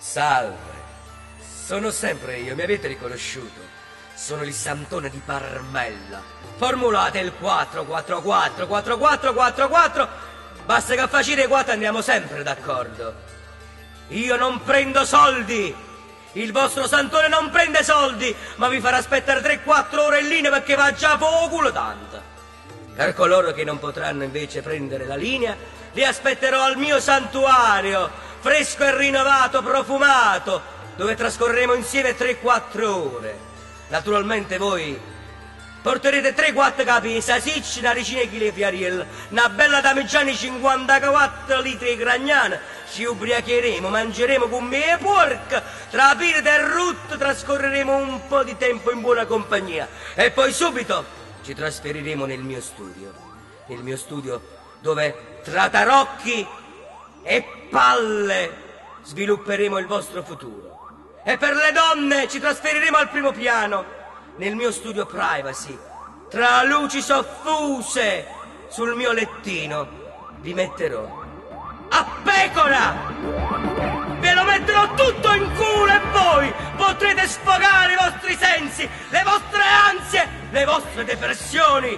Salve, sono sempre io, mi avete riconosciuto? Sono il Santone di Parmella. Formulate il 444 4444. Basta che facile 4 andiamo sempre d'accordo. Io non prendo soldi. Il vostro Santone non prende soldi, ma vi farà aspettare 3-4 ore in linea perché va già poco tanto. Per coloro che non potranno invece prendere la linea, li aspetterò al mio santuario, fresco e rinnovato, profumato, dove trascorreremo insieme 3-4 ore. Naturalmente voi porterete 3-4 capi di salsicce, una decina di chili di fiariello, una bella damigiani 54 litri di gragnana, ci ubriacheremo, mangeremo con me e porca, tra pirite e rutto trascorreremo un po' di tempo in buona compagnia e poi subito ci trasferiremo nel mio studio dove tra tarocchi e palle svilupperemo il vostro futuro. E per le donne ci trasferiremo al primo piano, nel mio studio privacy, tra luci soffuse sul mio lettino vi metterò a pecora! Ve lo metterò tutto in culo e voi potrete sfogare i vostri sensi, le vostre ansie, le vostre depressioni